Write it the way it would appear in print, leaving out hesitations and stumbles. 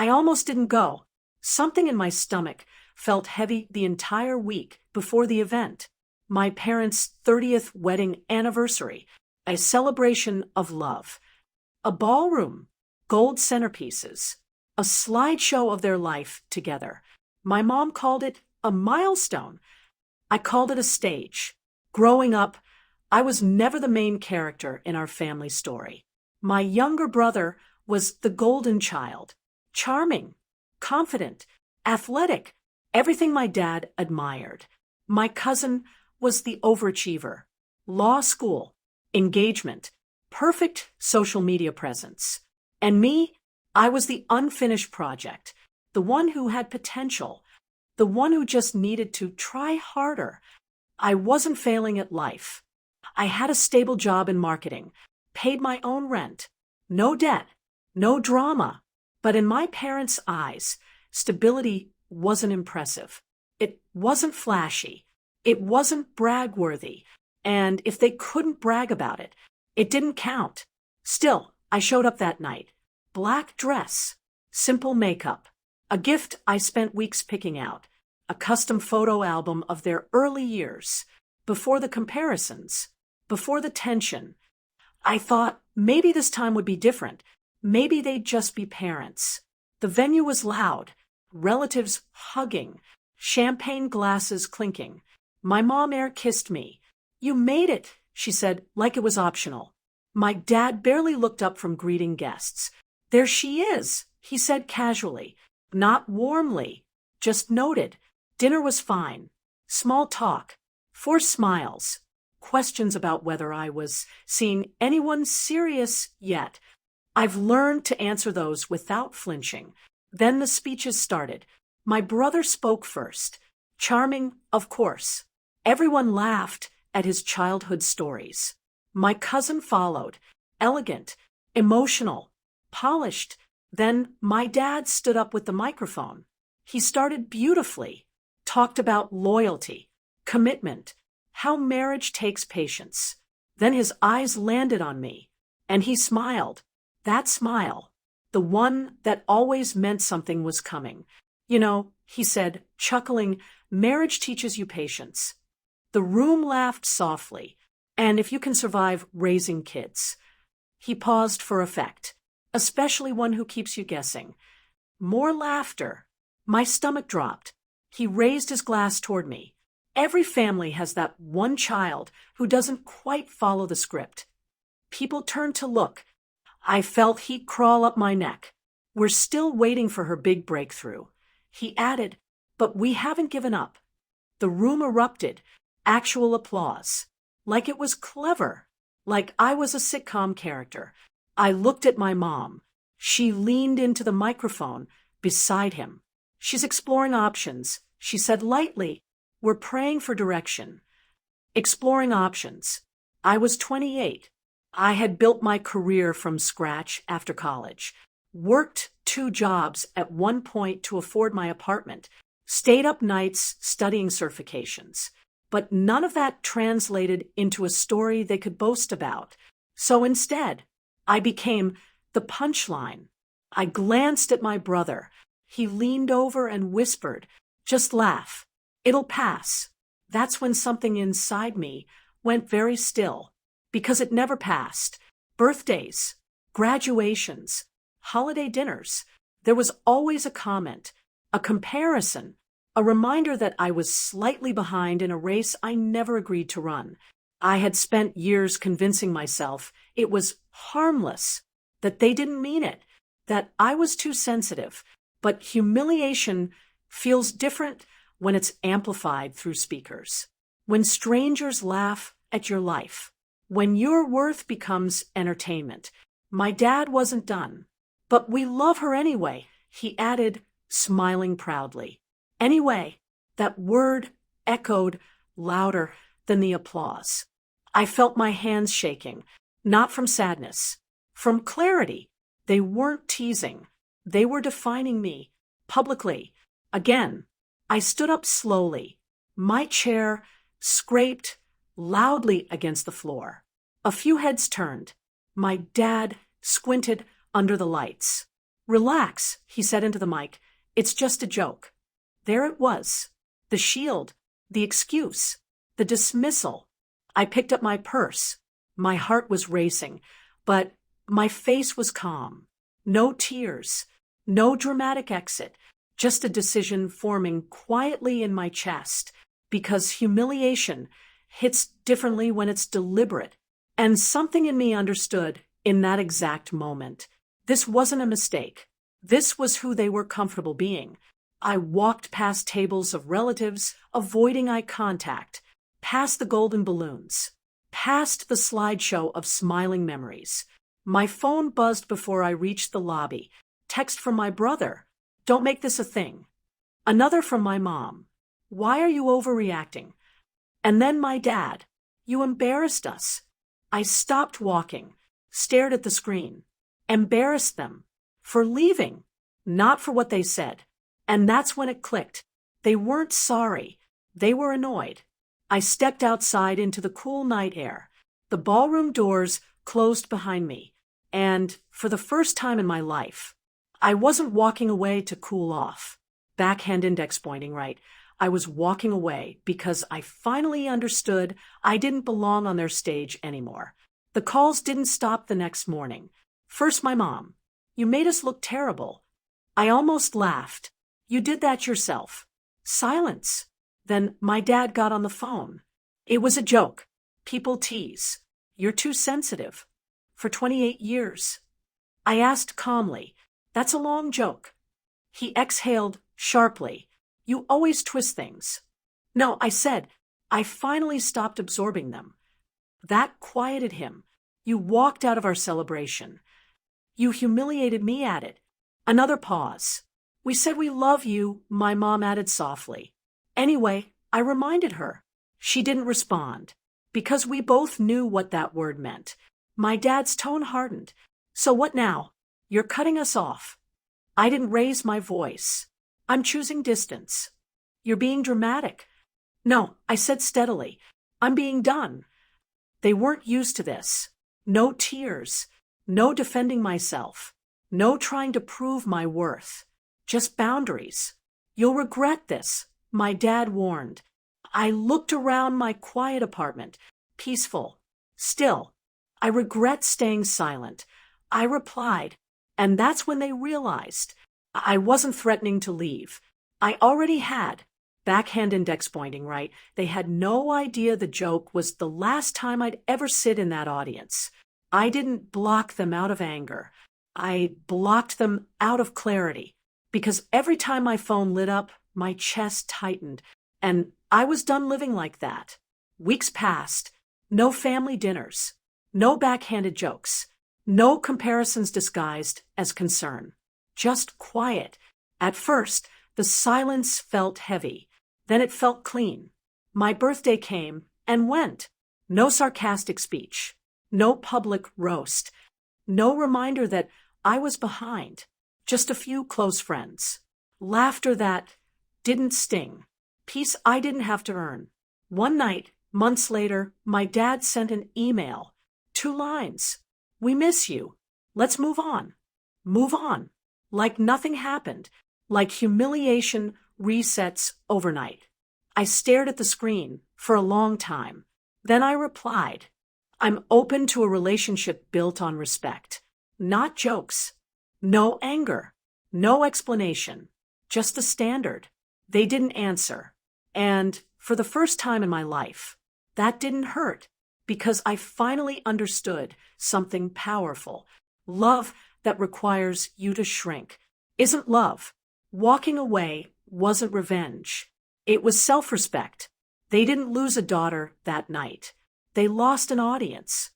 I almost didn't go. Something in my stomach felt heavy the entire week before the event. My parents' 30th wedding anniversary, a celebration of love. A ballroom, gold centerpieces, a slideshow of their life together. My mom called it a milestone. I called it a stage. Growing up, I was never the main character in our family story. My younger brother was the golden child, charming, confident, athletic, everything my dad admired. My cousin was the overachiever, law school, engagement, perfect social media presence. And me, I was the unfinished project, the one who had potential, the one who just needed to try harder. I wasn't failing at life. I had a stable job in marketing, paid my own rent, no debt, no drama. But in my parents' eyes, stability wasn't impressive. It wasn't flashy. It wasn't brag-worthy. And if they couldn't brag about it, it didn't count. Still, I showed up that night. Black dress, simple makeup, a gift I spent weeks picking out, a custom photo album of their early years, before the comparisons, before the tension. I thought maybe this time would be different. Maybe they'd just be parents. The venue was loud, relatives hugging, champagne glasses clinking. My mom air kissed me. "You made it," she said, like it was optional. My dad barely looked up from greeting guests. "There she is," he said casually, not warmly, just noted. Dinner was fine. Small talk, forced smiles, questions about whether I was seeing anyone serious yet. I've learned to answer those without flinching. Then the speeches started. My brother spoke first. Charming, of course. Everyone laughed at his childhood stories. My cousin followed. Elegant, emotional, polished. Then my dad stood up with the microphone. He started beautifully. Talked about loyalty, commitment, how marriage takes patience. Then his eyes landed on me, and he smiled. That smile, the one that always meant something was coming. "You know," he said, chuckling, "marriage teaches you patience." The room laughed softly. "And if you can survive raising kids." He paused for effect, especially one who keeps you guessing. More laughter. My stomach dropped. He raised his glass toward me. Every family has that one child who doesn't quite follow the script. People turned to look. I felt heat crawl up my neck. "We're still waiting for her big breakthrough." He added, "But we haven't given up." The room erupted, actual applause. Like it was clever, like I was a sitcom character. I looked at my mom. She leaned into the microphone beside him. "She's exploring options," she said lightly. "We're praying for direction." Exploring options. I was 28. I had built my career from scratch after college, worked 2 jobs at one point to afford my apartment, stayed up nights studying certifications. But none of that translated into a story they could boast about. So instead, I became the punchline. I glanced at my brother. He leaned over and whispered, "Just laugh. It'll pass." That's when something inside me went very still, because it never passed. Birthdays, graduations, holiday dinners. There was always a comment, a comparison, a reminder that I was slightly behind in a race I never agreed to run. I had spent years convincing myself it was harmless, that they didn't mean it, that I was too sensitive. But humiliation feels different when it's amplified through speakers. When strangers laugh at your life. When your worth becomes entertainment. My dad wasn't done. "But we love her anyway," he added, smiling proudly. Anyway, that word echoed louder than the applause. I felt my hands shaking, not from sadness, from clarity. They weren't teasing. They were defining me, publicly. Again, I stood up slowly. My chair scraped loudly against the floor. A few heads turned. My dad squinted under the lights. Relax, he said into the mic. It's just a joke. There it was. The shield, the excuse, the dismissal. I picked up my purse. My heart was racing, but my face was calm. No tears, no dramatic exit, just a decision forming quietly in my chest, because humiliation hits differently when it's deliberate. And something in me understood in that exact moment. This wasn't a mistake. This was who they were comfortable being. I walked past tables of relatives, avoiding eye contact, past the golden balloons, past the slideshow of smiling memories. My phone buzzed before I reached the lobby. Text from my brother. Don't make this a thing. Another from my mom. Why are you overreacting? And then my dad. You embarrassed us. I stopped walking, stared at the screen, embarrassed them for leaving, not for what they said. And that's when it clicked. They weren't sorry. They were annoyed. I stepped outside into the cool night air. The ballroom doors closed behind me. And for the first time in my life, I wasn't walking away to cool off. Backhand index pointing right. I was walking away because I finally understood I didn't belong on their stage anymore. The calls didn't stop the next morning. First, my mom. You made us look terrible. I almost laughed. You did that yourself. Silence. Then my dad got on the phone. It was a joke. People tease. You're too sensitive. For 28 years. I asked calmly. That's a long joke. He exhaled sharply. You always twist things. No, I said. I finally stopped absorbing them. That quieted him. You walked out of our celebration. You humiliated me at it. Another pause. We said we love you, my mom added softly. Anyway, I reminded her. She didn't respond. Because we both knew what that word meant. My dad's tone hardened. So what now? You're cutting us off. I didn't raise my voice. I'm choosing distance. You're being dramatic. No, I said steadily. I'm being done. They weren't used to this. No tears. No defending myself. No trying to prove my worth. Just boundaries. You'll regret this, my dad warned. I looked around my quiet apartment, peaceful, still. I regret staying silent. I replied, and that's when they realized I wasn't threatening to leave. I already had. Backhand index pointing right. They had no idea the joke was the last time I'd ever sit in that audience. I didn't block them out of anger. I blocked them out of clarity. Because every time my phone lit up, my chest tightened. And I was done living like that. Weeks passed. No family dinners. No backhanded jokes. No comparisons disguised as concern. Just quiet. At first, the silence felt heavy. Then it felt clean. My birthday came and went. No sarcastic speech. No public roast. No reminder that I was behind. Just a few close friends. Laughter that didn't sting. Peace I didn't have to earn. One night, months later, my dad sent an email. 2 lines. We miss you. Let's move on. Move on. Like nothing happened. Like humiliation resets overnight. I stared at the screen for a long time. Then I replied, I'm open to a relationship built on respect. Not jokes. No anger. No explanation. Just the standard. They didn't answer. And for the first time in my life, that didn't hurt because I finally understood something powerful. Love that requires you to shrink isn't love. Walking away wasn't revenge. It was self-respect. They didn't lose a daughter that night. They lost an audience.